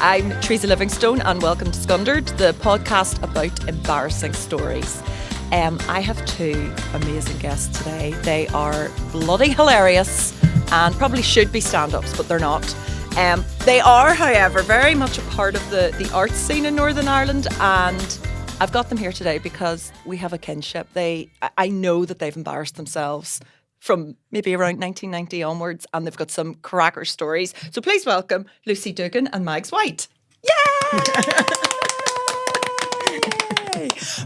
I'm Teresa Livingstone and welcome to Scundered, the podcast about embarrassing stories. I have two amazing guests today. They are bloody hilarious and probably should be stand-ups, but they're not. They are, however, very much a part of the arts scene in Northern Ireland, and I've got them here today because we have a kinship. I know that they've embarrassed themselves from maybe around 1990 onwards, and they've got some cracker stories. So please welcome Lucy Dougan and Mags White. Yay!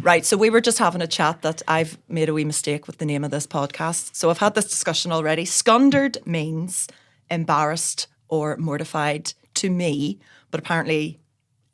Right, so we were just having a chat that I've made a wee mistake with the name of this podcast. So I've had this discussion already. Scundered means embarrassed or mortified to me, but apparently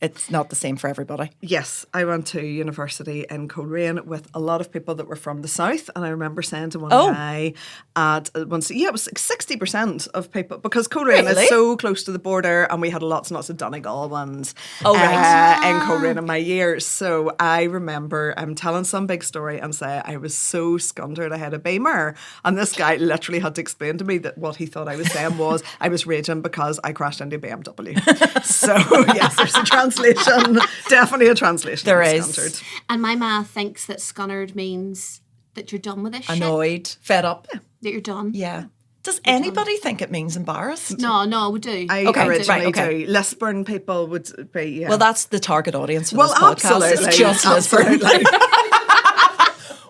it's not the same for everybody. Yes, I went to university in Coleraine with a lot of people that were from the south, and I remember saying to one guy at once, it was like 60% of people, because Coleraine is so close to the border, and we had lots and lots of Donegal ones in Coleraine in my years. So I remember telling some big story and say I was so scundered I had a beamer, and this guy literally had to explain to me that what he thought I was saying was I was raging because I crashed into a BMW. So yes, there's a translation, definitely a translation. There is. Scundered. And my ma thinks that scunnered means that you're done with this Annoyed, shit. fed up. That you're done. Yeah. Does anybody think it means embarrassed? No, we do. I originally do. Lisburn people would be, yeah. Well, that's the target audience for this podcast. Absolutely. It's just Lisburn.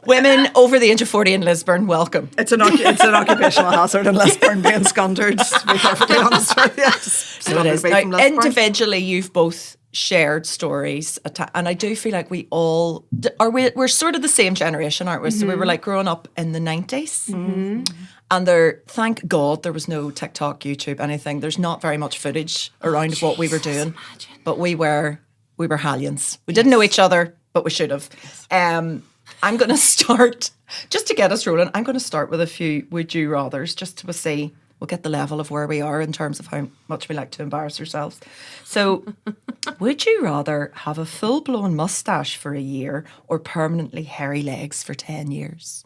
Women over the age of 40 in Lisburn, welcome. It's an occupational hazard in Lisburn being scundered, to be perfectly honest with you. So it is. Now, individually, you've both shared stories, and I do feel like we all we're sort of the same generation, aren't we? Mm-hmm. So we were like growing up in the 90s. Mm-hmm. And thank God there was no TikTok, YouTube, anything. There's not very much footage around of what we were doing. Imagine. But we were hellions. We didn't know each other, but we should have. I'm going to start, just to get us rolling, I'm going to start with a few would you rathers, just to see, we'll get the level of where we are in terms of how much we like to embarrass ourselves. So, would you rather have a full-blown moustache for a year or permanently hairy legs for 10 years?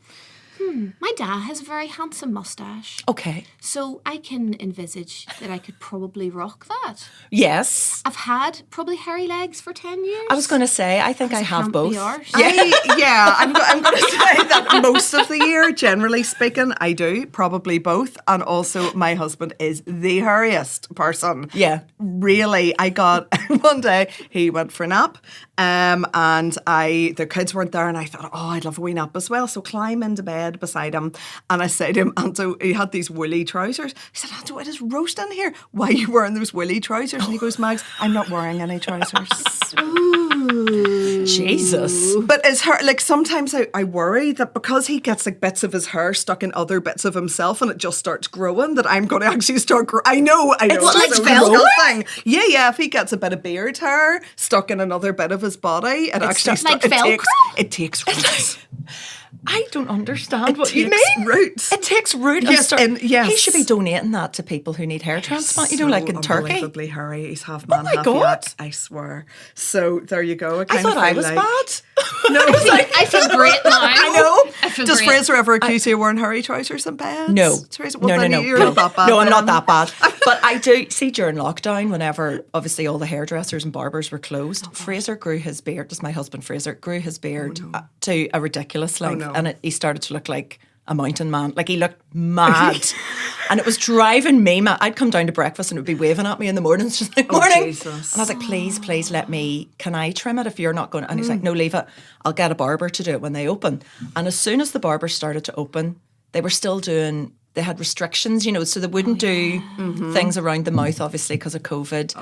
My dad has a very handsome moustache. Okay. So I can envisage that I could probably rock that. Yes. I've had probably hairy legs for 10 years. I was going to say, I think I have both. I'm going to say that most of the year, generally speaking, I do, probably both. And also, my husband is the hairiest person. Yeah. Really, I got, one day, he went for a nap, and the kids weren't there, and I thought, I'd love a wee nap as well. So climb into bed beside him, and I said to him, Anto, he had these woolly trousers. He said, Anto, it is roasting here. Why are you wearing those woolly trousers? And he goes, Mags, I'm not wearing any trousers. Ooh. Jesus. But his hair, like sometimes I worry that because he gets like bits of his hair stuck in other bits of himself and it just starts growing, that I'm going to actually start growing. I know. It's like so Velcro? Yeah. If he gets a bit of beard hair stuck in another bit of his body, it takes roots. I don't understand what you mean. Roots. It takes root. Yes, He should be donating that to people who need hair transplant. So like in Turkey. Unbelievably hairy. He's half man, half yacht. I swear. So there you go. I thought I was bad. No, I feel great now. I know. Does great. Fraser ever accuse you of wearing hairy trousers in bed? No. Teresa, No. You're not that bad. No, I'm not that bad. But I do see during lockdown, whenever obviously all the hairdressers and barbers were closed, Fraser grew his beard. Just my husband Fraser grew his beard to a ridiculous length, and he started to look like a mountain man. Like he looked mad. And it was driving me mad. I'd come down to breakfast and it would be waving at me in the mornings, just like, morning. Jesus. And I was like, please let me, can I trim it if you're not going to? And he's like, no, leave it. I'll get a barber to do it when they open. And as soon as the barbers started to open, they were still doing, they had restrictions, so they wouldn't do things around the mouth, obviously, because of COVID.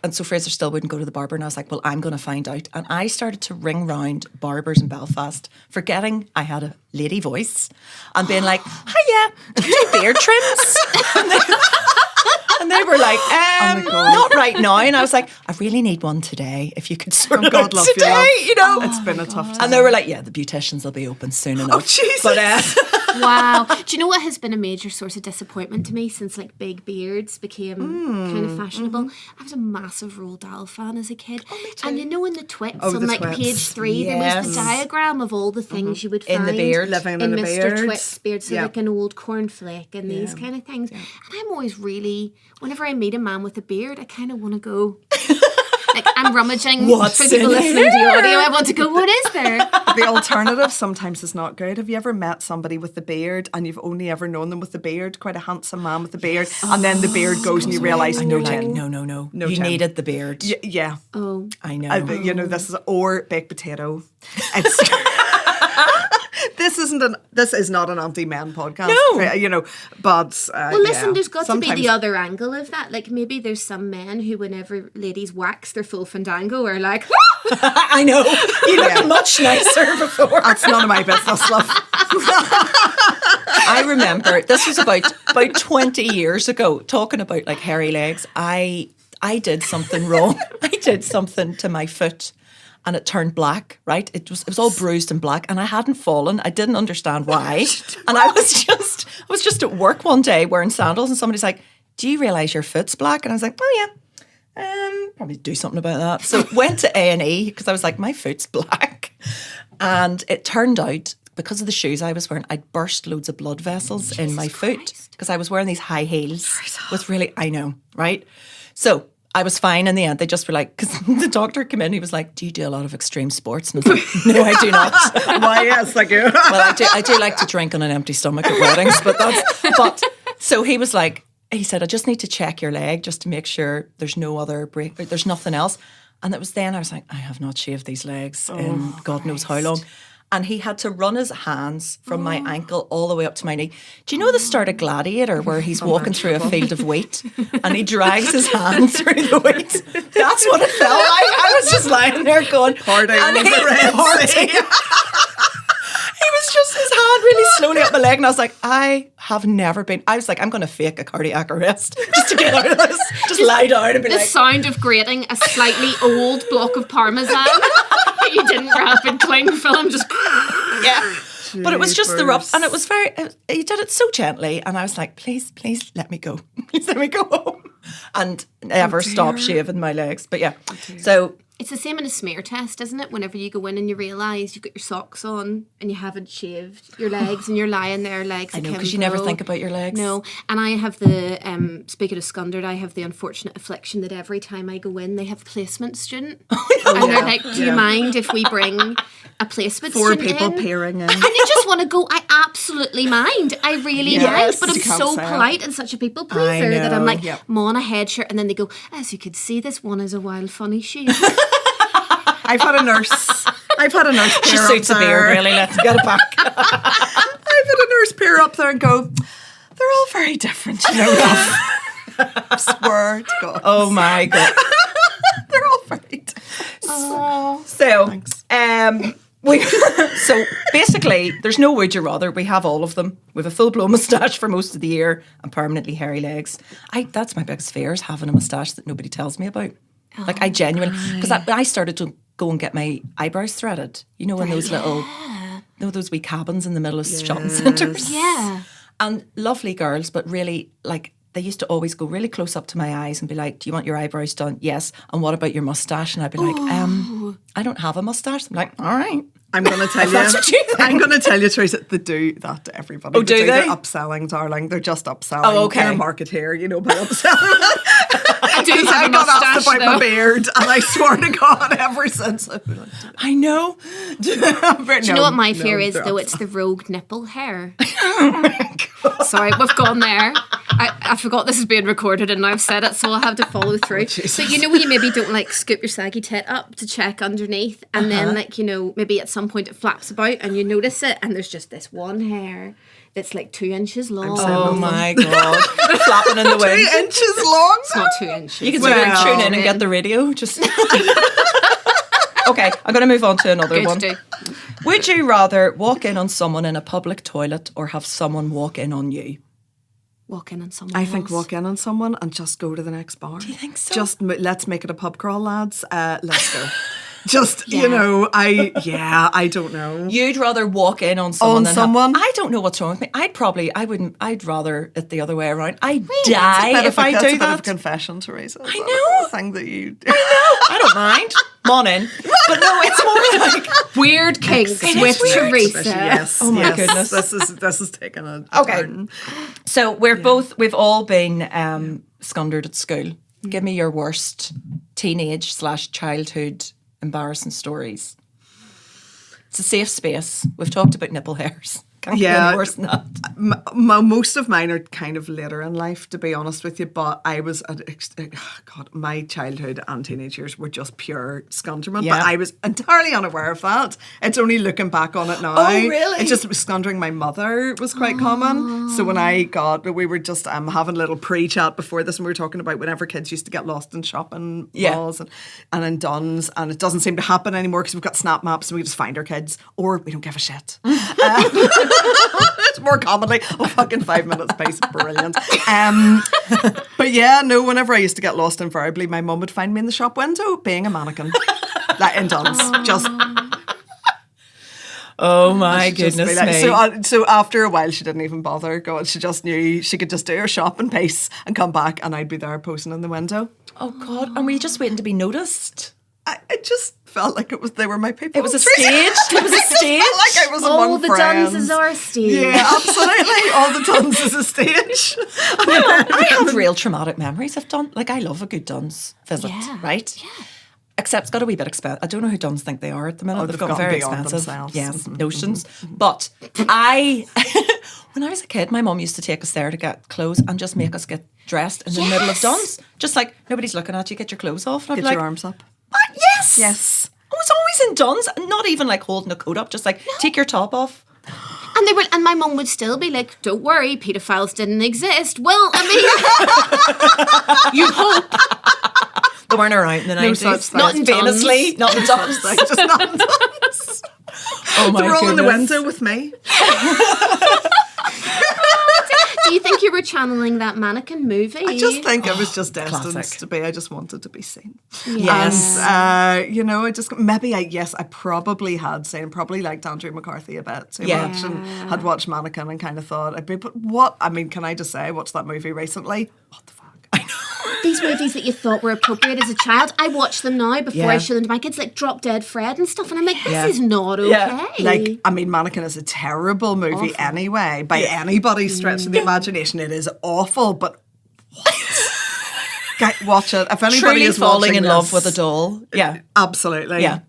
And so Fraser still wouldn't go to the barber, and I was like, well, I'm going to find out. And I started to ring round barbers in Belfast, forgetting I had a lady voice, and being like, hiya, do you do beard trims? And they were like, not right now. And I was like, I really need one today. If you could sort it out today, It's been a tough time. And they were like, yeah, the beauticians will be open soon enough. Oh, Jesus. But Wow. Do you know what has been a major source of disappointment to me since like big beards became kind of fashionable? I was a massive Roald Dahl fan as a kid. Oh, me too. And you know in the twits on like twits. page 3 there was the diagram of all the things you would find in the beard. Living in in a Mr. beard. Twit's beard. So like an old cornflake and these kind of things. And I'm always really, whenever I meet a man with a beard, I kind of want to go... Like, I'm rummaging What's for people in listening to the here? audio. I want to go, what is there? The alternative sometimes is not good. Have you ever met somebody with a beard and you've only ever known them with a beard, quite a handsome man with a beard, and then the beard goes and you realise, I know, like, no. You Jen. needed the beard. Yeah. Oh. I know. You know, this is, or baked potato. It's... This is not an anti-men podcast. No. You know, but... Well, listen, there's got to be the other angle of that. Like, maybe there's some men who, whenever ladies wax their full fandango, are like... I know. You looked much nicer before. That's none of my business, love. I remember, this was about 20 years ago, talking about like hairy legs. I did something wrong. I did something to my foot. And it turned black, right? It was all bruised and black, and I hadn't fallen. I didn't understand why. And I was just at work one day wearing sandals, and somebody's like, "Do you realise your foot's black?" And I was like, "Oh yeah, probably do something about that." So went to A&E because I was like, "My foot's black," and it turned out because of the shoes I was wearing, I'd burst loads of blood vessels in my foot because I was wearing these high heels with really, I know, right? So I was fine in the end. They just were like, because the doctor came in, he was like, "Do you do a lot of extreme sports?" And I was like, "No, I do not." Why, yes, I do. Well, I do like to drink on an empty stomach at weddings, but so he was like, he said, "I just need to check your leg just to make sure there's no other break, there's nothing else." And it was then I was like, I have not shaved these legs in God knows how long. And he had to run his hands from my ankle all the way up to my knee. Do you know the start of Gladiator where he's walking through a field of wheat and he drags his hands through the wheat? That's what it felt like. I was just lying there going, Parting and with the Red Sea. He was just his hand really slowly up my leg, and I was like, I was like, I'm going to fake a cardiac arrest just to get out of this. Just lie down and be The like, sound of grating a slightly old block of parmesan that you didn't wrap in cling film, just... yeah. But it was just the rough, and it was he did it so gently, and I was like, please let me go. Please let me go home. And never stop shaving my legs. But yeah, so... It's the same in a smear test, isn't it? Whenever you go in and you realise you've got your socks on and you haven't shaved your legs and you're lying there legs I know, because you never think about your legs. No. And I have the, speaking of Scundered, I have the unfortunate affliction that every time I go in, they have placement student. And they're like, do you mind if we bring a placement Four student people in? peering in. And you just want to go, I absolutely mind. I really mind. But I'm so polite and such a people pleaser that I'm like, I'm on a head shirt. And then they go, as you can see, this one is a wild funny shave. I've had a nurse peer She up suits a beard, there. really. Let's get it back. I've had a nurse peer up there and go, they're all very different, you know. I swear to God. Oh my God. They're all very different. So, Thanks. so basically, there's no would you rather. We have all of them. We have a full-blown moustache for most of the year and permanently hairy legs. That's my biggest fear, is having a moustache that nobody tells me about. Like I genuinely, because I started to go and get my eyebrows threaded. You know, in those little, those wee cabins in the middle of shopping centres. Yeah. And lovely girls, but really, like, they used to always go really close up to my eyes and be like, "Do you want your eyebrows done?" "Yes." "And what about your moustache?" And I'd be like, "I don't have a moustache." I'm like, "All right." I'm going to tell you. That's what you think. I'm going to tell you, Teresa, they do that to everybody. Oh, do they? They're upselling, darling. They're just upselling. Oh, okay. They're marketeer, you know, by upselling. I do have I a got asked moustache, about my though. beard, and I swear to God, ever since I've been like, I know. Do you know what my fear is, though? It's the rogue nipple hair. Sorry, we've gone there. I forgot this is being recorded and I've said it, so I'll have to follow through. So you know when you maybe don't like scoop your saggy tit up to check underneath, and then like, you know, maybe at some point it flaps about and you notice it and there's just this one hair that's like 2 inches long. Oh my God. Flapping in the wind. 2 inches long? It's not 2 inches. You can tune in and get the radio. Just Okay, I'm going to move on to another Good one. to do. Would you rather walk in on someone in a public toilet or have someone walk in on you? Walk in on someone I think else. walk in on someone and just go to the next bar. Do you think so? Just let's make it a pub crawl, lads. Let's go. Just, you know, I don't know. You'd rather walk in on someone I don't know what's wrong with me. I'd rather it the other way around. I'd die if I do that. That's a bit of a confession, Teresa. I know. The thing that you do. I know. I don't mind. Morning. But no, it's more like weird kinks with Teresa. Yes. Oh my goodness. This is taking a turn. So we've all been scundered at school. Give me your worst teenage/childhood embarrassing stories. It's a safe space. We've talked about nipple hairs. Can't get any worse than that. Most of mine are kind of later in life, to be honest with you. But I was, my childhood and teenage years were just pure scunderment. Yeah. But I was entirely unaware of that. It's only looking back on it now. Oh, really? It's just scundering my mother was quite common. So when we were just having a little pre-chat before this, and we were talking about whenever kids used to get lost in shopping malls and in Duns, and it doesn't seem to happen anymore because we've got snap maps and we just find our kids, or we don't give a shit. It's more commonly fucking 5 minutes pace. Brilliant. But yeah, no, whenever I used to get lost invariably, my mum would find me in the shop window being a mannequin. Like in Duns. Just oh my goodness me. So after a while she didn't even bother going. She just knew she could just do her shopping pace and come back and I'd be there posing in the window. Oh God. And were you just waiting to be noticed? I just felt like they were my people. It was a stage. It was a stage. Like I was among the friends. Duns is our stage. Yeah, absolutely. All the Duns is a stage. I have real traumatic memories of Duns. Like I love a good Duns visit, right? Yeah. Except it's got a wee bit expensive. I don't know who Duns think they are at the minute. They've got very expensive notions. But when I was a kid, my mum used to take us there to get clothes and just make us get dressed in the middle of Duns. Just like nobody's looking at you, get your clothes off. And get your arms up. Yes. Yes. I was always in Duns, not even like holding a coat up, just like take your top off. And my mum would still be like, "Don't worry, paedophiles didn't exist." Well, I mean, you hope they weren't around in the 90s. Not in famously, not in Duns. Just not in Duns. Oh my goodness. Roll in the window with me. Do you think you were channeling that Mannequin movie? I just think I was just destined to be. I just wanted to be seen. Yes. And, I probably had seen, probably liked Andrew McCarthy a bit too much and had watched Mannequin and kind of thought, can I just say, I watched that movie recently. What the fuck? I know. These movies that you thought were appropriate as a child, I watch them now before I show them to my kids, like Drop Dead Fred and stuff, and I'm like, this is not okay. Mannequin is a terrible movie anyway, by anybody's stretch of the imagination. It is awful, but what? Watch it. If anybody truly is falling in love with a doll. Yeah. Absolutely. Yeah.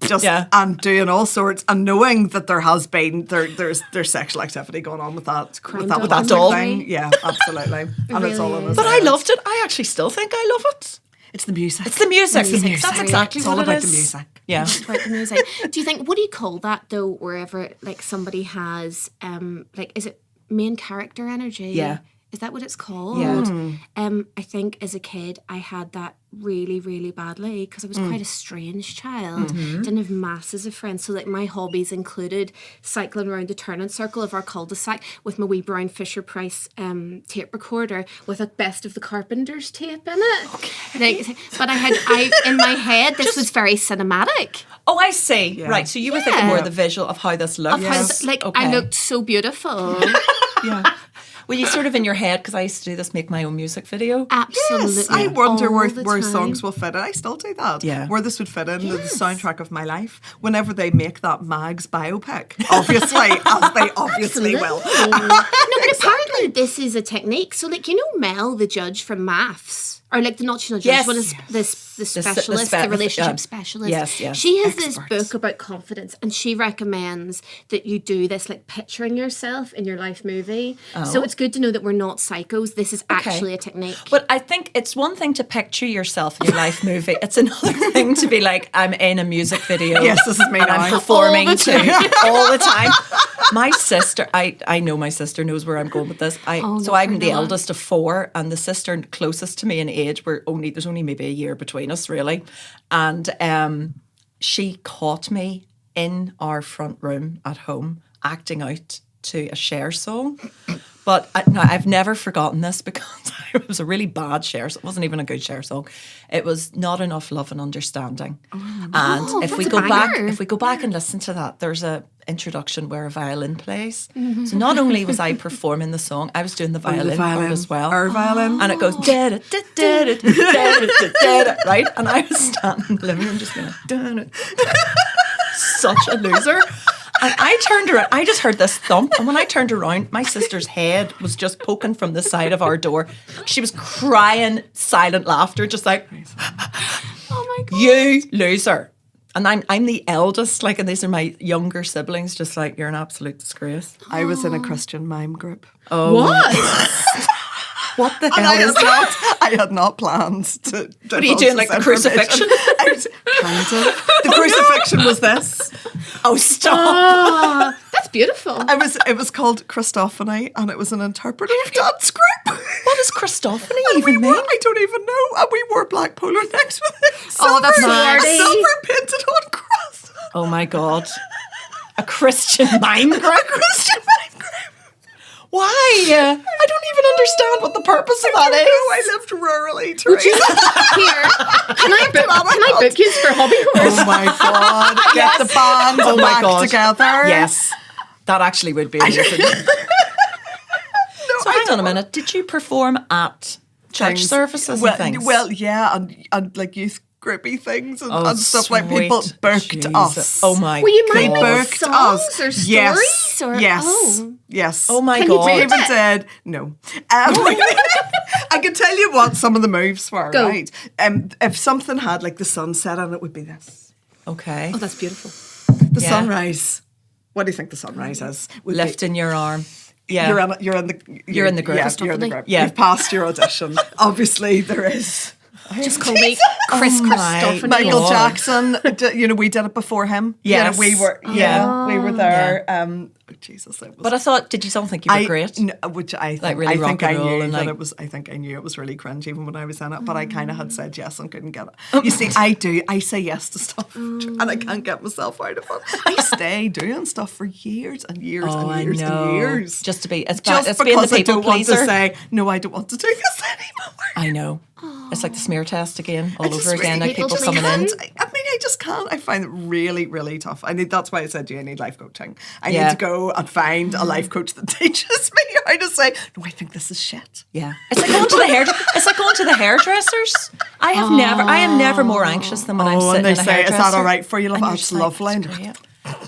And doing all sorts and knowing that there has been there's sexual activity going on with that doll thing. Yeah, absolutely. And it's all in his But head. I loved it. I actually still think I love it. It's the music. It's the music. That's exactly it's what all about it is. the music. Yeah. It's about the music. Do you think, what do you call that though, wherever like somebody has is it main character energy? Yeah. Is that what it's called? Yeah. I think as a kid I had that really, really badly because I was quite a strange child. Didn't have masses of friends. So like my hobbies included cycling around the turning circle of our cul-de-sac with my wee brown Fisher-Price tape recorder with a Best of the Carpenters tape in it. Okay. But I in my head this was very cinematic. Oh, I see. Yeah. Right. So you were thinking more of the visual of how this looked. I looked so beautiful. Yeah. Were you sort of in your head, because I used to do this, make my own music video? Absolutely. Yes, I wonder where songs will fit in. I still do that. Yeah. Where this would fit in the soundtrack of my life. Whenever they make that Mags biopic, obviously, as they obviously will. But apparently this is a technique. So like, Mel, the judge from Maths, or like the not judge, what is the specialist, the relationship specialist. Yes. She has this book about confidence, and she recommends that you do this, like picturing yourself in your life movie. Oh. So it's good to know that we're not psychos. This is actually a technique. But I think it's one thing to picture yourself in your life movie. It's another thing to be like, I'm in a music video. Yes, this is me and now. I'm performing all the time. My sister, I know my sister knows where I'm going with this. I'm the eldest of four, and the sister closest to me in age, there's only maybe a year between us, really. And she caught me in our front room at home acting out to a Cher song. But I've never forgotten this because it was a really bad Cher song. It wasn't even a good Cher song. It was Not Enough Love and Understanding. And if we go back and listen to that, there's a introduction where a violin plays. So not only was I performing the song, I was doing the violin part as well. Our violin. And it goes right? And I was standing in the living room just going such a loser. And I turned around, I just heard this thump, and when I turned around, my sister's head was just poking from the side of our door. She was crying silent laughter, just like, oh my God. You loser. And I'm the eldest, like, and these are my younger siblings, just like, you're an absolute disgrace. I was in a Christian mime group. Oh. What? What the hell is that? I had not planned to. What are you doing, like the crucifixion? Kind of. The crucifixion was this. Oh, stop. Oh, that's beautiful. It was called Christophany, and it was an interpretive dance group. What does Christophany even mean? I don't even know. And we wore black polo necks with it. That's naughty. Silver painted on cross. Oh my God. A Christian mime group? A Christian mime group. Why? I don't even understand what the purpose of that is. I lived rurally, Teresa. Here, can I book you for hobby horse? Oh my God. Get the band back together. Yes. That actually would be amazing. So hang on a minute. Did you perform at church services and things? Well, yeah, and like youth groupy things and stuff like people booked us. Oh my God. Were you They miming booked songs us. or stories? Yes. Or, Yes. Oh my Can you God. do We even did. No. I can tell you what some of the moves were, Go. right? If something had like the sunset on it, would be this. Okay. Oh, that's beautiful. The sunrise. What do you think the sunrise is? Lifting your arm. Yeah. You're in the group. Yeah, you're in the group. Yeah. You've passed your audition. Obviously, there is. Just call me Chris Christophany. Michael Jackson. We did it before him. Yes. We were. Yeah, we were there. Jesus, it was. But I thought, did you don't think you were great? Which I think, Like really rock and roll and like, it was. I think I knew it was really cringe even when I was in it. But I kind of had said yes and couldn't get it. You see, I say yes to stuff and I can't get myself out of it. I stay doing stuff for years and years and years and years, just to be just being the because I people don't want pleaser. to say no. I don't want to do this anymore. I know. It's like the smear test again, all over again. really Like people people coming in. I just can't. I find it really, really tough. That's why I said I need life coaching. I need Yeah. to go and find a life coach that teaches me how to say, no, I think this is shit. Yeah, it's like going to the It's like going to the hairdressers. I am never more anxious than when I'm sitting and they in a say, hairdresser. is that all right for you? Love? And Oh, you're it's just like, lovely. it's great.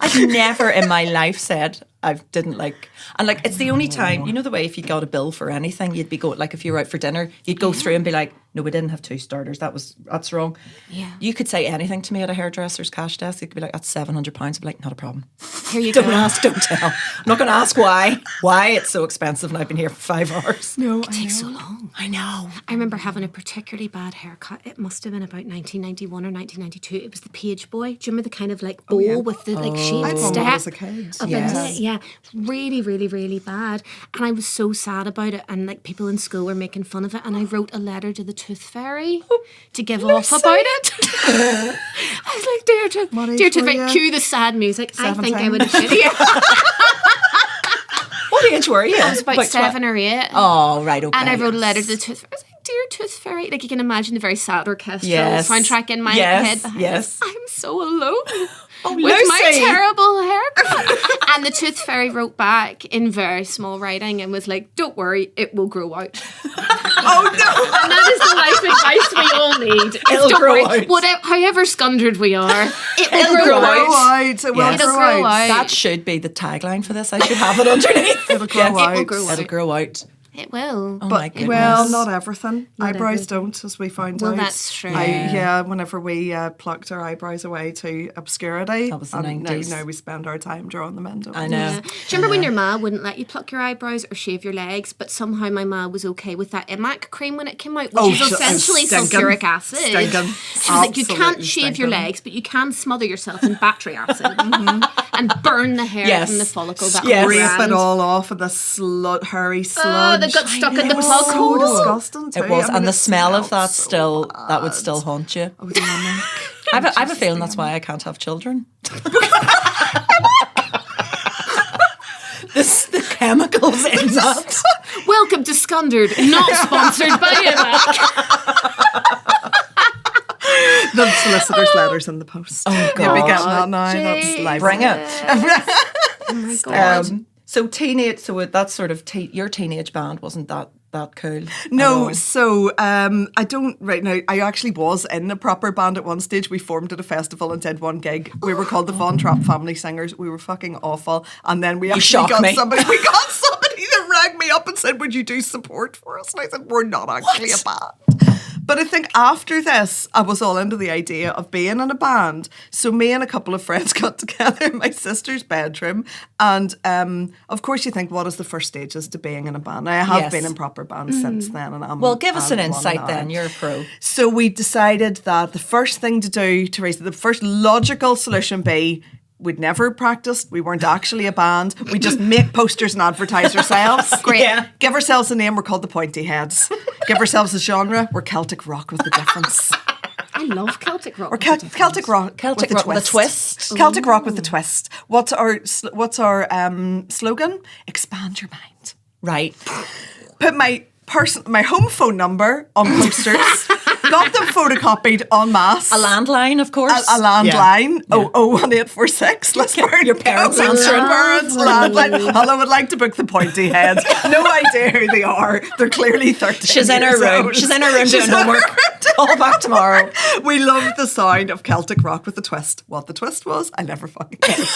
I've never in my life said I didn't like, and like it's the only time, you know the way if you got a bill for anything, you'd be going, like if you were out for dinner, you'd go through and be like, no, we didn't have 2 starters. That's wrong. Yeah. You could say anything to me at a hairdresser's cash desk. You could be like, that's £700. I'd be like, not a problem. Here you Don't go. ask, don't tell. I'm not going to ask why it's so expensive and I've been here for 5 hours. No, It takes so long. I know. I remember having a particularly bad haircut. It must have been about 1991 or 1992. It was the page boy. Do you remember the kind of like bowl with the like I shaved had one when step? I was a kid. Up Yes. into it? Yeah. Really, really, really bad. And I was so sad about it. And like people in school were making fun of it. And I wrote a letter to the Tooth Fairy to give off about it. I was like, dear Tooth Fairy, cue the sad music. I think I would have been here. What age were you? I was about 7 or 8. Oh, right, okay. And I wrote a letter to the Tooth Fairy. I was like, dear Tooth Fairy. Like you can imagine the very sad orchestral Yes. soundtrack in my Yes, head behind yes. it. I'm so alone with Lucy. my terrible haircut. And the Tooth Fairy wrote back in very small writing and was like, don't worry, it will grow out. Oh, no. And that is the life advice we all need. Is It'll don't grow worry, out. whatever, however scundered we are, it will It'll grow grow out. Right. It will Yes. It'll grow grow out. out. That should be the tagline for this. I should have it underneath. It'll grow out. It will grow It'll out. grow out. It will. Oh my goodness. Well, not everything. Not Eyebrows everything. don't, as we found Well, out. that's true. Whenever we plucked our eyebrows away to obscurity, That was the and 90s. now we spend our time drawing them in. I know. Yeah. Do you remember when your ma wouldn't let you pluck your eyebrows or shave your legs, but somehow my ma was okay with that Imac cream when it came out, which is essentially sulfuric acid. Stinking. She was like, you can't Absolutely shave your stinking. legs, but you can smother yourself in battery acid and burn the hair Yes. from the follicle. That Yes. was Rape grand. it all off of the hairy sludge. Oh, they got stuck in the It was plug so hole. disgusting too. It was, I mean, and the it smell of smelled that so that would still haunt you. Oh, the mimic. I have a feeling that's why I can't have children. the chemicals in that. Welcome to Scundered, not sponsored by Evac. The solicitor's letters in the post. Oh, God. You'll be getting that now. That's live. Bring it. Oh, my God. So that's sort of your teenage band wasn't that cool? No, so I don't right now. I actually was in a proper band at one stage. We formed at a festival and did one gig. We were called the Von Trapp Family Singers. We were fucking awful. And then we actually got somebody. We got somebody that rang me up and said, "Would you do support for us?" And I said, "We're not actually a band." But I think after this, I was all into the idea of being in a band. So me and a couple of friends got together in my sister's bedroom. And of course you think, what is the first stages to being in a band? Now, I have been in proper bands since then. And well, give us an insight then. You're a pro. So we decided that the first thing to do, Teresa, the first logical solution be, we'd never practiced. We weren't actually a band. We just make posters and advertise ourselves. Great. Yeah. Give ourselves a name. We're called the Pointy Heads. Give ourselves a genre. We're Celtic rock with a difference. I love Celtic rock. Or Celtic rock. Celtic rock with a twist. Celtic rock with a twist. What's our slogan? Expand your mind. Right. Put my home phone number on posters. Got them photocopied en masse. A landline, of course. A landline. Yeah. 01846. Lisburn. Your parents answering. Parents landline. Hello, I'd like to book the Pointy Heads. No idea who they are. They're clearly 13. She's in her room. She's in her room doing homework. All back tomorrow. We loved the sound of Celtic rock with a twist. What the twist was, I never fucking knew.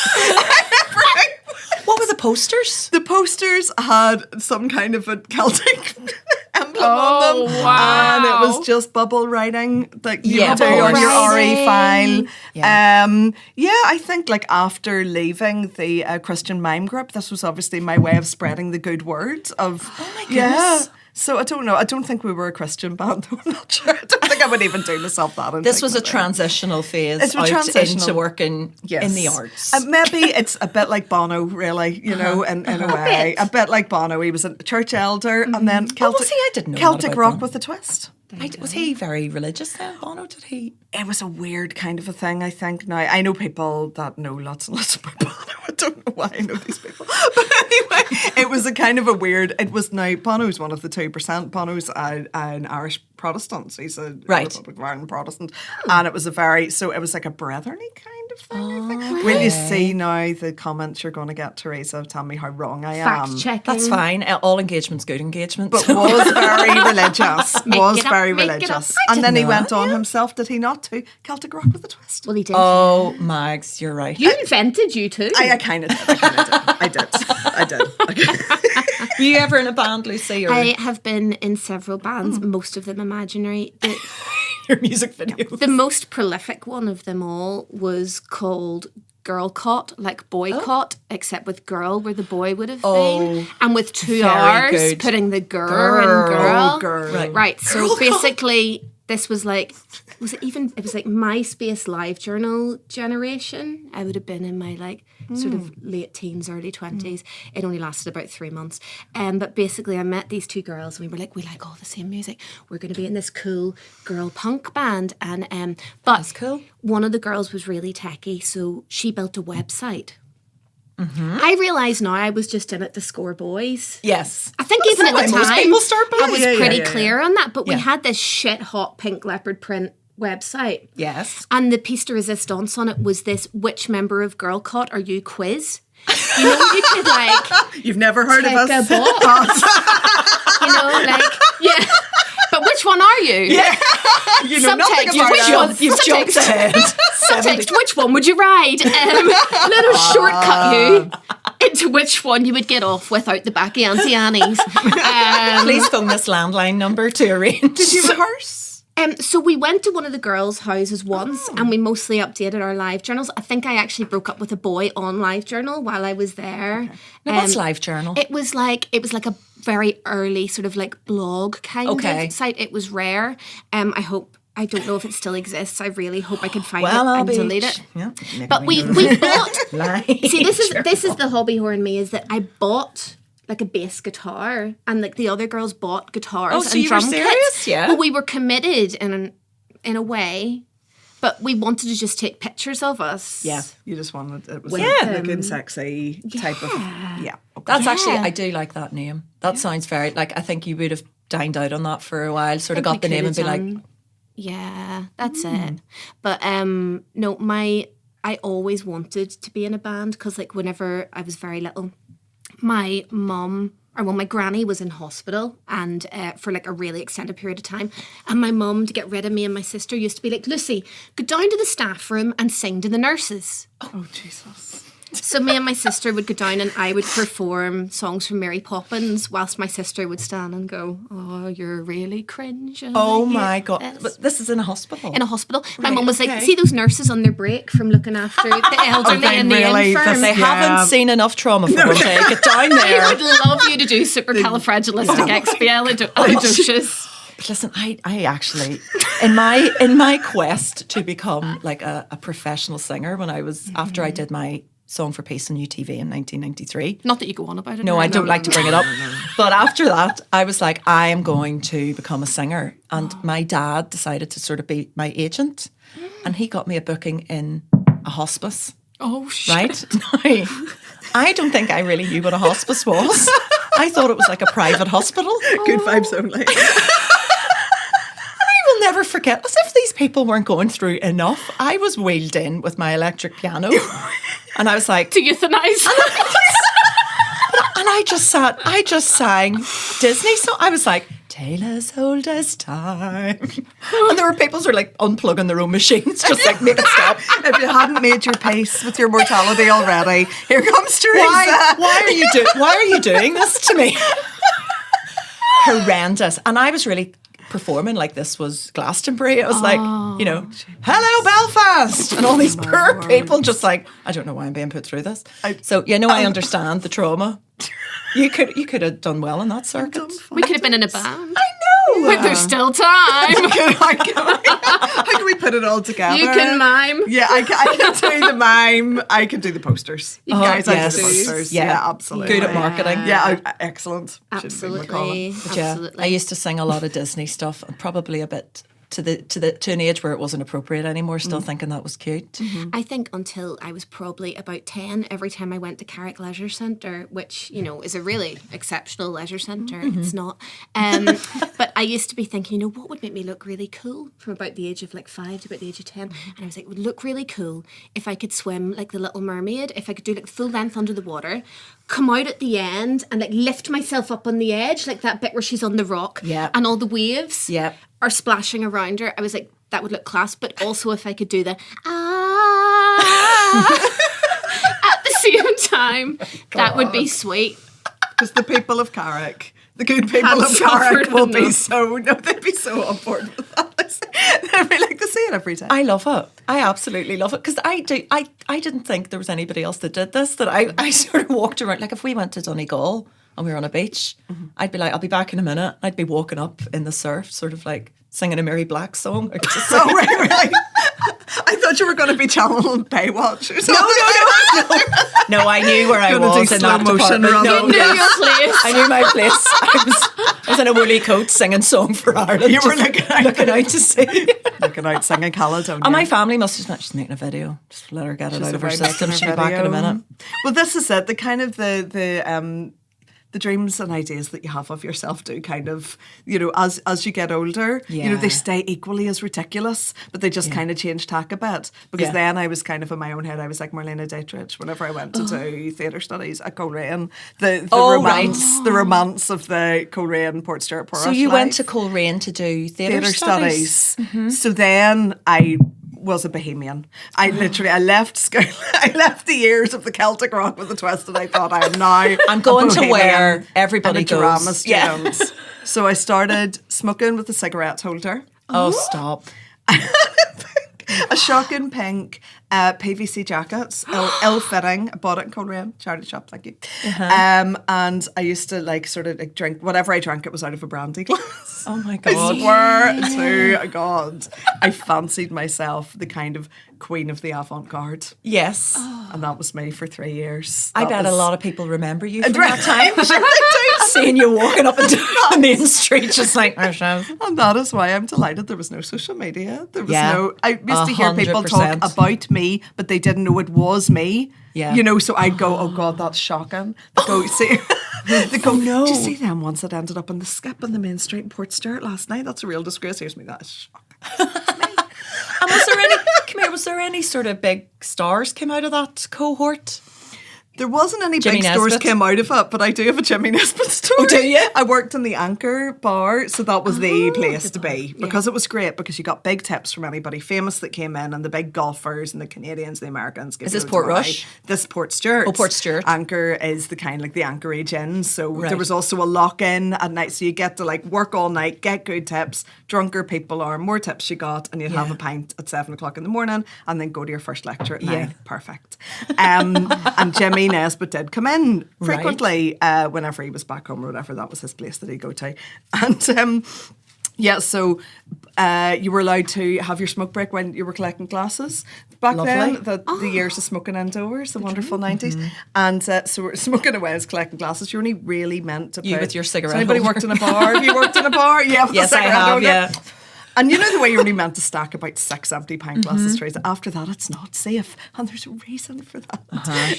What were the posters? The posters had some kind of a Celtic emblem on them. Wow. And it was just bubble writing that you do bubble on your RE file. Yeah. I think like after leaving the Christian Mime group, this was obviously my way of spreading the good word of... Oh my goodness. So I don't know. I don't think we were a Christian band, though. I'm not sure. I don't think I would even do myself that. This was a transitional phase into working in the arts. Maybe it's a bit like Bono, really, you know, in a way. A bit like Bono. He was a church elder and then Celtic, was he? I didn't know Celtic that rock Bono. with a twist. Was he very religious then, Bono? Did he? It was a weird kind of a thing, I think. Now, I know people that know lots and lots about Bono. I don't know why I know these people. But anyway, it was a kind of a weird... It was now... Bono's one of the 2%. Bono's an Irish Protestant. So he's a Republic of Ireland Protestant. And it was a very... So it was like a brotherly kind of thing, I think. Really? Will you see now the comments you're going to get, Teresa? Tell me how wrong I am. Fact checking. That's fine. All engagement's good engagement. But was very religious. Make Very it up. religious. And then he went on himself, did he not, to Celtic rock with a twist? Well, he did. Oh, Mags, you're right. You invented you too. I kind of did. I did. Were you ever in a band, Lucy? Or I have been in several bands, most of them imaginary. your music videos? The most prolific one of them all was called Grrlcott, like boycott, except with girl where the boy would have been. And with two R's, good. putting the girl in girl. Girl. Right. So basically, this was like, it was like MySpace live journal generation. I would have been in my like sort of late teens, early 20s. It only lasted about 3 months. But basically I met these two girls and we were like, we like all the same music. We're going to be in this cool girl punk band. And but that's cool. One of the girls was really techie, so she built a website. I realise now I was just in it to score boys. Yes. I think even at the most time people start I was pretty Yeah. clear on that. But we had this shit hot pink leopard print website. Yes. And the piece de resistance on it was this, which member of Grrlcott are you quiz? You know, you could like... You've never heard of us? Take a bot. You know, like... Yeah. But which one are you? Yeah. You know nothing about us. You've jumped ahead. Subtext, which one would you ride? Let us shortcut you into which one you would get off without the backy Auntie Annie's. Please phone this landline number to arrange. Did you rehearse? So we went to one of the girls' houses once and we mostly updated our live journals. I think I actually broke up with a boy on live journal while I was there. Okay. Now, what's live journal? It was like a very early sort of like blog kind of site. It was rare. I don't know if it still exists. I really hope I can find it and delete it. Yeah, but we bought. See, this is the hobby horror in me, is that I bought like a bass guitar and like the other girls bought guitars and so you drum were serious? kits. Yeah. But we were committed in a way But we wanted to just take pictures of us. Yeah. You just wanted, it was looking sexy type of, Okay. That's actually, I do like that name. That sounds very, like, I think you would have dined out on that for a while, sort of got the name and be like... Yeah, that's it. But no, I always wanted to be in a band because, like, whenever I was very little, my granny was in hospital and for like a really extended period of time, and my mum, to get rid of me and my sister, used to be like, Lucy, go down to the staff room and sing to the nurses. Oh, Jesus. So me and my sister would go down and I would perform songs from Mary Poppins whilst my sister would stand and go, oh, you're really cringe. Oh my God. But this is in a hospital? In a hospital. My mum was like, see those nurses on their break from looking after the elderly in the infirm? They haven't seen enough trauma for one day. Get down there. I would love you to do supercalifragilisticexpialidocious. But listen, I actually, in my quest to become like a professional singer, when I was, after I did my Song for Peace on UTV in 1993. Not that you go on about it. No, I don't like to bring it up. But after that, I was like, I am going to become a singer. And my dad decided to sort of be my agent. And he got me a booking in a hospice. Oh, shit. Right? Now, I don't think I really knew what a hospice was. I thought it was like a private hospital. Good vibes only. Never forget, as if these people weren't going through enough. I was wheeled in with my electric piano and I was like, to euthanize. And I just sang Disney song. I was like, Taylor's oldest time. And there were people who were like unplugging their own machines, just like make it stop. If you hadn't made your peace with your mortality already, here comes Teresa. Why are you doing this to me? Horrendous. And I was really performing like this was Glastonbury. I was like, hello Belfast, and all these poor people just like, I don't know why I'm being put through this. I understand the trauma. You could have done well in that circuit. We could have been in a band. I know. But there's still time. How can we put it all together? You can mime. Yeah, I can do the mime. I can do the posters. You guys, I can do the posters. Yeah, absolutely. Good at marketing. Yeah, excellent. Absolutely. I used to sing a lot of Disney stuff, and probably a bit to an age where it wasn't appropriate anymore, still thinking that was cute. Mm-hmm. I think until I was probably about 10, every time I went to Carrick Leisure Centre, which, is a really exceptional leisure centre, it's not. But I used to be thinking, what would make me look really cool from about the age of like 5 to about the age of 10? And I was like, it would look really cool if I could swim like the Little Mermaid, if I could do like full length under the water, come out at the end and like lift myself up on the edge, like that bit where she's on the rock and all the waves are splashing around her. I was like, that would look class. But also if I could do the at the same time, that would be sweet. Because the people of Carrick, the good people of Carrick will be they'd be so on board with that. They'd be like, they say it every time. I love it. I absolutely love it. Because I didn't think there was anybody else that did this, that I sort of walked around. Like if we went to Donegal and we were on a beach, I'd be like, I'll be back in a minute. I'd be walking up in the surf, sort of like singing a Mary Black song. Right. I thought you were going to be channeling Baywatch or something. No, I knew where I was in that department. You knew your place. I knew my place. I was in a woolly coat singing Song for Ireland. You were looking out to sea. Looking out singing Caledonia. And my family must have been, she's making a video. Just let her get it out of her system. She'll be back in a minute. Well, this is it. The kind of the dreams and ideas that you have of yourself do kind of, as you get older, they stay equally as ridiculous, but they just kind of change tack a bit. Because then I was kind of in my own head, I was like Marlena Dietrich whenever I went to do theatre studies at Coleraine. The romance of the Coleraine Portstewart Parish. So you went to Coleraine to do theatre studies. Mm-hmm. So then I was a bohemian. I left school. I left the years of the Celtic rock with a twist, and I thought I'm going to where everybody goes. Drama student. So I started smoking with a cigarette holder. Oh, stop. A shocking pink PVC jackets, ill-fitting. I bought it in Coleraine, charity shop, thank you. And I used to like sort of like drink whatever I drank. It was out of a brandy glass. Oh my God! I swear to God, I fancied myself the kind of queen of the avant-garde. Yes, and that was me for 3 years. I bet a lot of people remember you from that time. Seeing you walking up and down the main street, just like, and that is why I'm delighted there was no social media. There was no. I used to hear people 100%. talk about me, but they didn't know it was me. Yeah. You know, so I'd go, oh God, that's shocking. They go, see, they go, no. Did you see them ones that ended up on the skip on the main street in Port Stewart last night? That's a real disgrace. Here's me, that is shocking. And was there any sort of big stars came out of that cohort? There wasn't any Jimmy big stores Nesbitt? came out of it, but I do have a Jimmy Nesbitt story. Oh, do you? I worked in the Anchor bar, so that was the place to be because it was great because you got big tips from anybody famous that came in and the big golfers and the Canadians, the Americans. Is this Port Rush? This is Port Stewart. Oh, Port Stewart. Anchor is the kind like the Anchorage Inn, so there was also a lock-in at night, so you get to like work all night, get good tips. Drunker people are, more tips you got, and you'd have a pint at 7 o'clock in the morning and then go to your first lecture at 9. Perfect. And Jimmy Nesbitt did come in frequently whenever he was back home or whatever. That was his place that he'd go to. And so you were allowed to have your smoke break when you were collecting glasses. Back then, the years of smoking indoors, the wonderful 90s. And so we're smoking away as collecting glasses. You're only really meant to put... You with your cigarette Has anybody worked in a bar? Have you worked in a bar? Yeah, with yes, the I cigarette have, holder. yeah. And you know the way you're only meant to stack about 6 empty pint glasses, Teresa? After that, it's not safe. And there's a reason for that.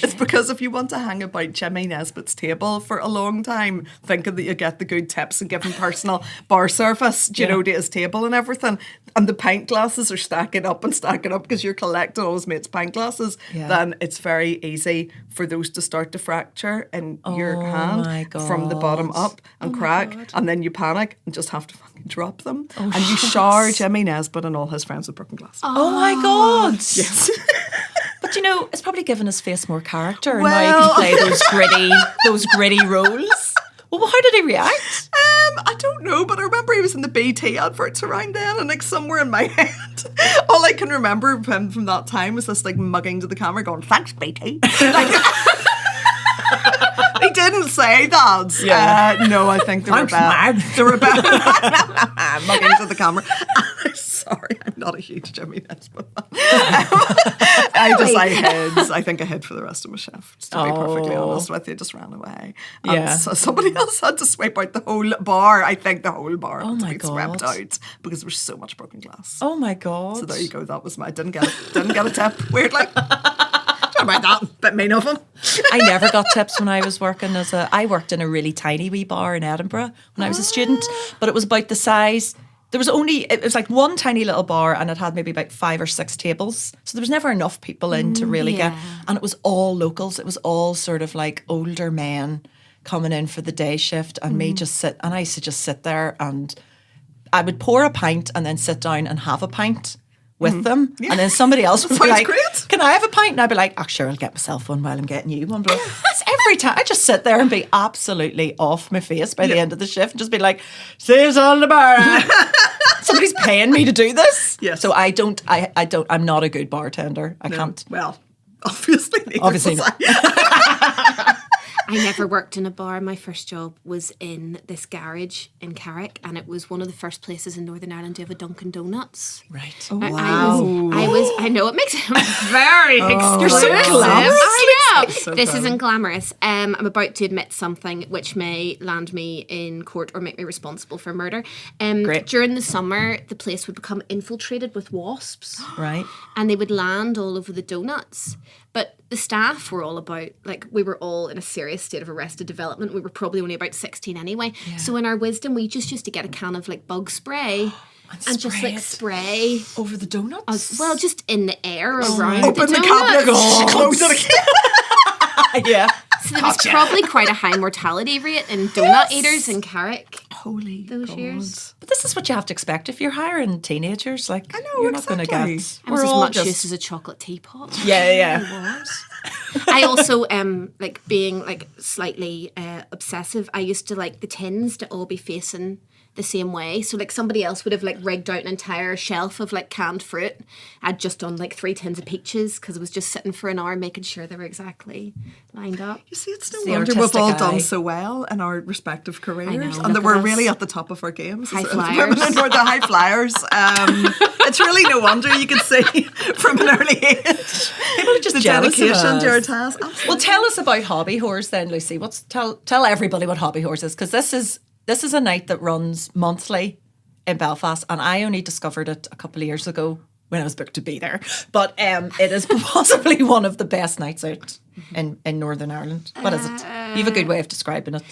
It's because if you want to hang about Jimmy Nesbitt's table for a long time, thinking that you get the good tips and give him personal bar service, you know, to his table and everything, and the pint glasses are stacking up because you're collecting all his mates' pint glasses, then it's very easy for those to start to fracture in your hand from the bottom up and crack. And then you panic and just have to fucking drop them. And you shower Jimmy Nesbitt and all his friends with broken glass. Oh my God. Yes. But you know, it's probably given his face more character and now he can play those gritty roles. Well, how did he react? I don't know, but I remember he was in the BT adverts around then, and like somewhere in my head, all I can remember of him from that time was this like mugging to the camera going, "Thanks, BT." He didn't say that. Yeah. No, I think they were bad. They were bad. Mugging to the camera. Sorry, I'm not a huge Jimmy Nesbitt fan. I think I hid for the rest of my shift, to be perfectly honest with you. Just ran away. And so somebody else had to swipe out the whole bar. I think the whole bar had to be swept out because there was so much broken glass. Oh my God. So there you go. That was I didn't get a tip. Weirdly. About that, bit mean of him. I never got tips when I was working I worked in a really tiny wee bar in Edinburgh when I was a student, but it was about the size. It was like one tiny little bar and it had maybe about 5 or 6 tables. So there was never enough people in to really get, and it was all locals. It was all sort of like older men coming in for the day shift and I used to just sit there and I would pour a pint and then sit down and have a pint with them, and then somebody else would be like, great. "Can I have a pint?" And I'd be like, "Oh, sure, I'll get myself one while I'm getting you one." But that's every time. I just sit there and be absolutely off my face by the end of the shift, and just be like, "See us on the bar." Somebody's paying me to do this, so I don't. I'm not a good bartender. I can't. Well, obviously not. I never worked in a bar. My first job was in this garage in Carrick, and it was one of the first places in Northern Ireland to have a Dunkin' Donuts. Right. Oh, wow. I know it makes it very exclusive. You're so glamorous. I know. So this isn't glamorous. I'm about to admit something which may land me in court or make me responsible for murder. Great. During the summer, the place would become infiltrated with wasps. Right. And they would land all over the donuts. But the staff were all about, like, we were all in a serious state of arrested development. We were probably only about 16 anyway. Yeah. So in our wisdom, we just used to get a can of, like, bug spray and just, like, spray. Over the donuts? Well, just in the air around Open the cabinet. Close it. Yeah. So there was probably quite a high mortality rate in donut eaters in Carrick. Holy those God. years. But this is what you have to expect if you're hiring teenagers. Like, I know, you're not going to exactly. get. I was as much use as a chocolate teapot. Yeah. I also like being like slightly obsessive. I used to like the tins to all be facing the same way. So like somebody else would have like rigged out an entire shelf of like canned fruit. I'd just done like 3 tins of peaches because I was just sitting for an hour making sure they were exactly lined up. You see, it's no wonder we've all done so well in our respective careers and that we're really at the top of our games. High flyers. We're the high flyers. It's really no wonder you can see from an early age. People are just the dedication to our task. Absolutely. Well, tell us about Hobby Horse then, Lucy. Tell everybody what Hobby Horse is, because this is a night that runs monthly in Belfast, and I only discovered it a couple of years ago when I was booked to be there. But it is possibly one of the best nights out in Northern Ireland. What is it? You have a good way of describing it.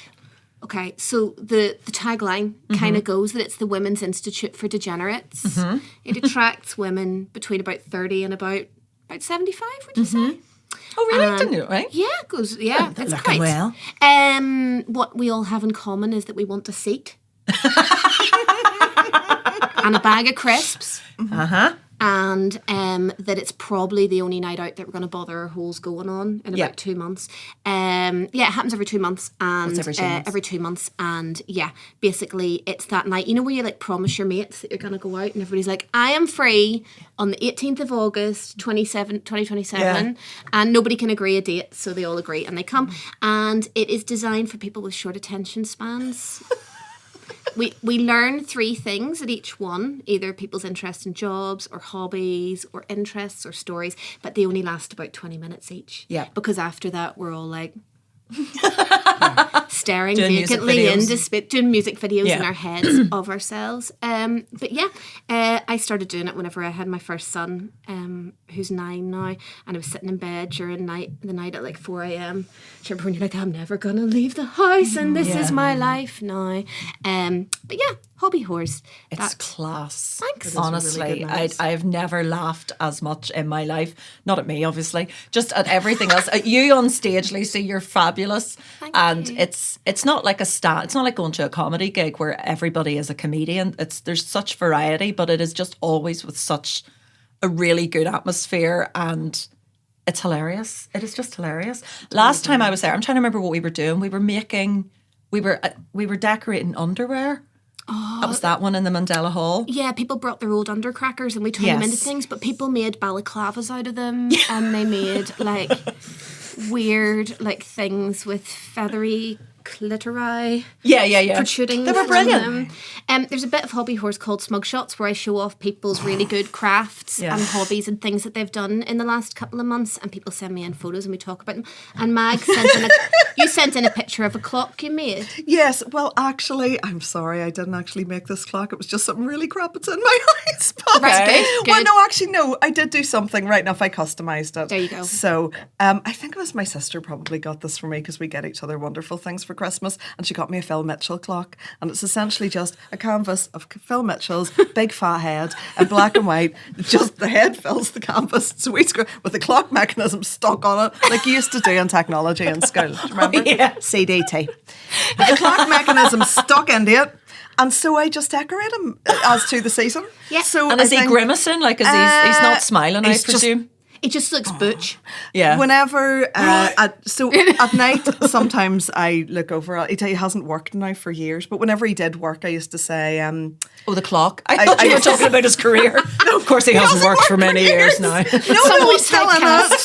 Okay, so the tagline kind of goes that it's the Women's Institute for Degenerates. It attracts women between about 30 and about 75, would you say? Oh, really? Didn't you, right? Yeah, it goes, yeah. They're it's looking quite. well. What we all have in common is that we want a seat. And a bag of crisps. And that it's probably the only night out that we're going to bother our holes going on in about 2 months. It happens every 2 months. And every 2 months. And yeah, basically it's that night, you know, where you like promise your mates that you're going to go out and everybody's like, I am free on the 18th of August, 2027. And nobody can agree a date. So they all agree and they come. And it is designed for people with short attention spans. We learn 3 things at each one, either people's interest in jobs or hobbies or interests or stories, but they only last about 20 minutes each. Yeah. Because after that, we're all like staring vacantly into doing music videos in our heads of ourselves. But yeah, I started doing it whenever I had my first son, who's 9 now, and I was sitting in bed during the night at like 4 a.m. Do you remember when you're like, I'm never gonna leave the house and this is my life now. But yeah, Hobby Horse. It's class. Thanks. Honestly, really I've never laughed as much in my life. Not at me, obviously. Just at everything else. You on stage, Lucy, you're fabulous. Thank you. It's not like it's not like going to a comedy gig where everybody is a comedian. There's such variety, but it is just always with such a really good atmosphere, and it's hilarious. It is just hilarious. Last time I was there, I'm trying to remember what we were doing. We were decorating underwear. Oh, that was that one in the Mandela Hall. Yeah, people brought their old undercrackers and we turned them into things, but people made balaclavas out of them and they made like weird like things with feathery clitori protruding. They were brilliant. There's a bit of Hobby Horse called Smug Shots where I show off people's really good crafts and hobbies and things that they've done in the last couple of months, and people send me in photos and we talk about them. And Mag you sent in a picture of a clock you made. Yes, well actually, I'm sorry, I didn't actually make this clock. It was just something really crap. It's in my house. Right, good. Well, no, actually, no, I did do something right enough. I customised it. There you go. So I think it was my sister probably got this for me because we get each other wonderful things for Christmas, and she got me a Phil Mitchell clock, and it's essentially just a canvas of Phil Mitchell's big fat head in black and white. Just the head fills the canvas, so we screw with the clock mechanism stuck on it like you used to do in technology in school. Do you remember? CDT. The clock mechanism stuck into it. And so I just decorate him as to the season. Yeah. So and is he grimacing? Like, is he's not smiling, I presume? It just looks butch. Yeah. Whenever, at night, sometimes I look over. He hasn't worked now for years, but whenever he did work, I used to say, the clock. I thought you were talking about his career. No, of course he hasn't worked for many years now. No, he's still in it.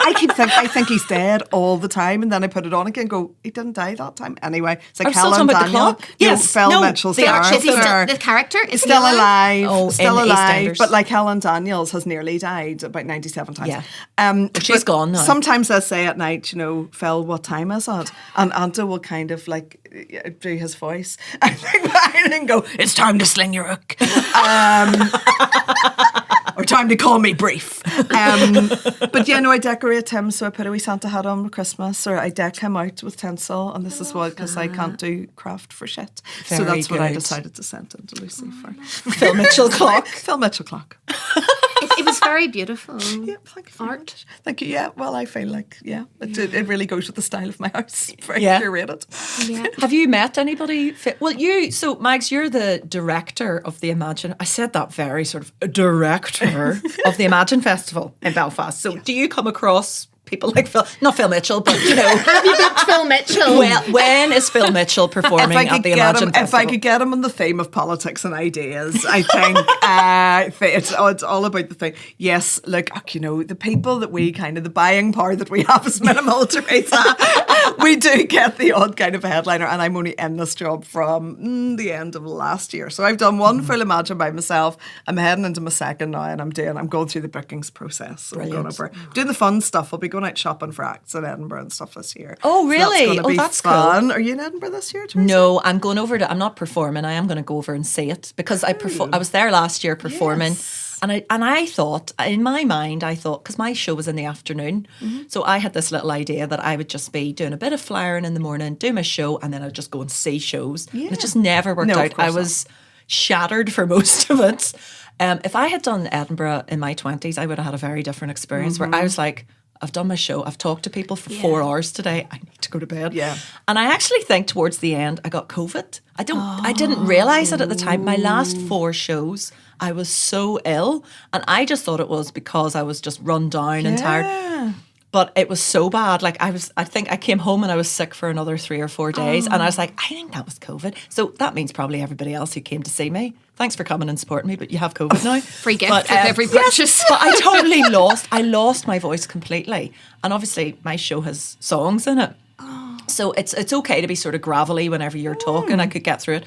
I think he's dead all the time, and then I put it on again and go, he didn't die that time. Anyway, it's like Helen Daniel. Yes. Phil Mitchell's the character is still alive. Still alive. But like Helen Daniels has nearly died about 97 times. Yeah. She's gone now. Sometimes I say at night, Phil, what time is it? And Anta will kind of like do his voice. I think behind and go, it's time to sling your hook. Or time to call me brief. But I decorate him, so I put a wee Santa hat on for Christmas, or I deck him out with tinsel, and this is what, because I can't do craft for shit. So that's what I decided to send in to Lucy for. Phil Mitchell clock. Phil Mitchell clock. It was very beautiful. Yeah, thank you. Art. Thank you. Yeah, well, I feel like, it really goes with the style of my house. Very curated. Yeah. Have you met anybody? So Mags, you're the director of the Imagine. I said that very sort of director of the Imagine Festival in Belfast. So do you come across people like not Phil Mitchell, but you know. Have you booked Phil Mitchell? Well, when is Phil Mitchell performing at the Imagine Festival? If I could get him on the theme of politics and ideas, I think it's all about the thing. Yes, look, you know, the people that we kind of, the buying power that we have is minimal, Teresa. We do get the odd kind of headliner, and I'm only in this job from the end of last year. So I've done one full Imagine by myself. I'm heading into my second now, and I'm going through the bookings process. So I'm going over, doing the fun stuff. I'll be going out shopping for acts in Edinburgh and stuff this year. Oh, really? So that's fun. Cool. Are you in Edinburgh this year, Teresa? No, I'm going over to, I'm not performing. I am going to go over and see it because I was there last year performing. Yes. And I thought, in my mind, because my show was in the afternoon, so I had this little idea that I would just be doing a bit of flyering in the morning, do my show, and then I'd just go and see shows. Yeah. And it just never worked out. I was shattered for most of it. If I had done Edinburgh in my 20s, I would have had a very different experience where I was like, I've done my show, I've talked to people for 4 hours today, I need to go to bed. Yeah. And I actually think towards the end I got COVID. I didn't realise it at the time. My last 4 shows, I was so ill, and I just thought it was because I was just run down and tired. But it was so bad. Like I think I came home and I was sick for another 3 or 4 days. And I was like, I think that was COVID. So that means probably everybody else who came to see me, thanks for coming and supporting me, but you have COVID now. Free gift with every purchase. Yes, but I lost my voice completely. And obviously my show has songs in it. So it's okay to be sort of gravelly whenever you're talking. I could get through it.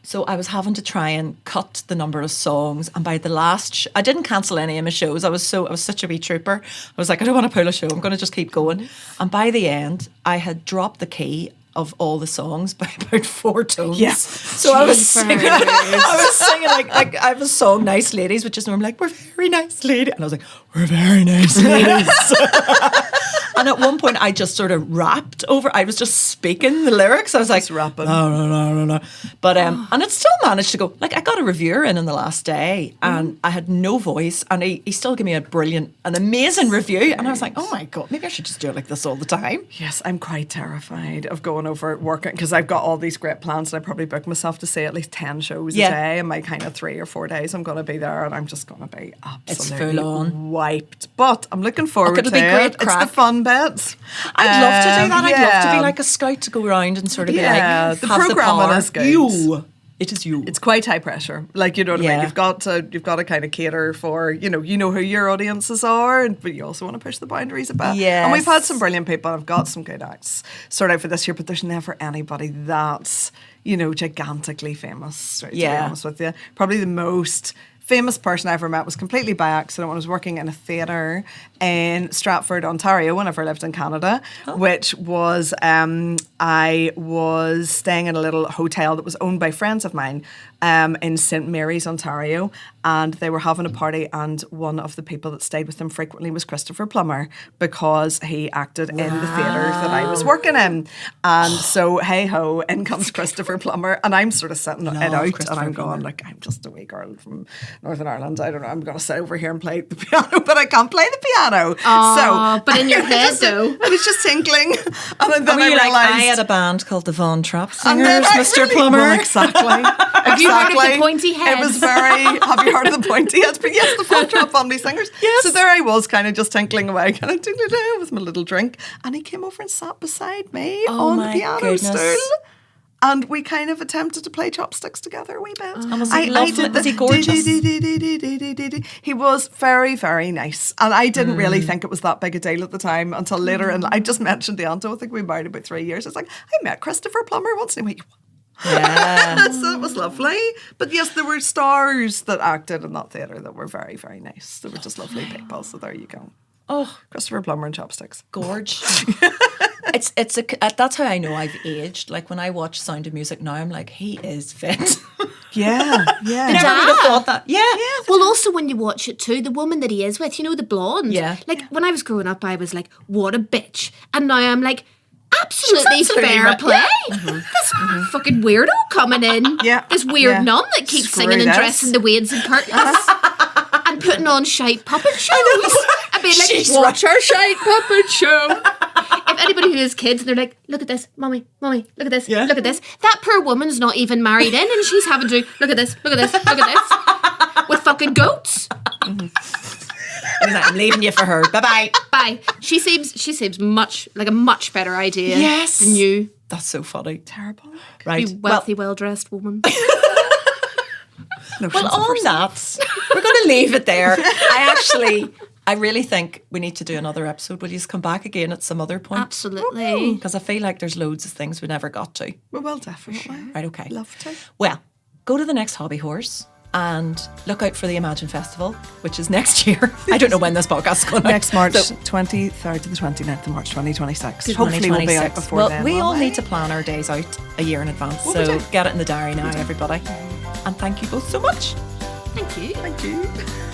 So I was having to try and cut the number of songs, and by the last, I didn't cancel any of my shows. I was such a wee trooper. I was like, I don't want to pull a show. I'm going to just keep going. And by the end, I had dropped the key of all the songs by about 4 tones. Yes. So I was singing like I have a song, Nice Ladies, which is normally like, we're very nice ladies. And I was like, we're very nice ladies. And at one point I just sort of rapped over, I was just speaking the lyrics. I was like, rapping. No. But, and it still managed to go, like I got a reviewer in the last day and I had no voice, and he still gave me an amazing review. And I was like, oh my God, maybe I should just do it like this all the time. Yes, I'm quite terrified of going over working, because I've got all these great plans, and I probably book myself to say at least 10 shows a day, and my kind of 3 or 4 days I'm going to be there, and I'm just going to be absolutely wiped. But I'm looking forward to it. Great it's the fun bits. I'd love to do that. I'd love to be like a scout to go around and sort of be like, the programming is good. It is you. It's quite high pressure. Like, you know what I mean? You've got to kind of cater for, you know who your audiences are, but you also want to push the boundaries a bit. Yes. And we've had some brilliant people. I've got some good acts sorted out for this year, but there's never anybody that's, gigantically famous, to be honest with you. Probably the most famous person I ever met was completely by accident when I was working in a theatre in Stratford, Ontario, whenever I lived in Canada, which was, I was staying in a little hotel that was owned by friends of mine in St. Mary's, Ontario, and they were having a party, and one of the people that stayed with them frequently was Christopher Plummer, because he acted in the theatre that I was working in. And so, hey-ho, in comes Christopher Plummer, and I'm sort of sitting it out, and I'm going, like, I'm just a wee girl from Northern Ireland. I don't know, I'm going to sit over here and play the piano, but I can't play the piano. But in your head, though. I was just tinkling. And then I realised... I had a band called the Von Trapp Singers, Mr. Plummer. Well, exactly. Have you heard of the pointy head? It was very... Have you heard of the pointy heads? But yes, the Von Trapp Family Singers. Yes. So there I was, kind of just tinkling away, kind of ding-ding-ding with my little drink. And he came over and sat beside me on the piano stool. And we kind of attempted to play Chopsticks together a wee bit. And was he lovely? Was he gorgeous? He was very, very nice. And I didn't really think it was that big a deal at the time until later. And I just mentioned the Anto. I think we married about 3 years. I was like, I met Christopher Plummer once. And he went, yeah. So it was lovely. But yes, there were stars that acted in that theatre that were very, very nice. They were just lovely people. So there you go. Oh, Christopher Plummer and Chopsticks. Gorge. That's how I know I've aged. Like when I watch Sound of Music now, I'm like, he is fit. Yeah. Never would have thought that. Yeah. Well, also when you watch it too, the woman that he is with, the blonde. Yeah. Like when I was growing up, I was like, what a bitch. And now I'm like, absolutely fair play. Yeah. This fucking weirdo coming in. Yeah. This weird nun that keeps singing and dressing the waids and curtains. And putting on shite puppet shows. And being like, watch our shite puppet show. If anybody who has kids and they're like, look at this, mommy, look at this, look at this. That poor woman's not even married in, and she's having to look at this, with fucking goats. I'm leaving you for her. Bye-bye. Bye. She seems much like a much better idea than you. That's so funny. Terrible. Right. You wealthy, well-dressed woman. Well, on that, we're going to leave it there. I really think we need to do another episode. Will you just come back again at some other point? Absolutely. Because I feel like there's loads of things we never got to. We will, definitely. Right, okay. Love to. Well, go to the next Hobby Horse and look out for the Imagine Festival, which is next year. I don't know when this podcast is going out. Next March, 23rd to the 29th of March 2026. Hopefully we'll be out before then. Well, we all need to plan our days out a year in advance. So get it in the diary now, everybody. And thank you both so much. Thank you. Thank you.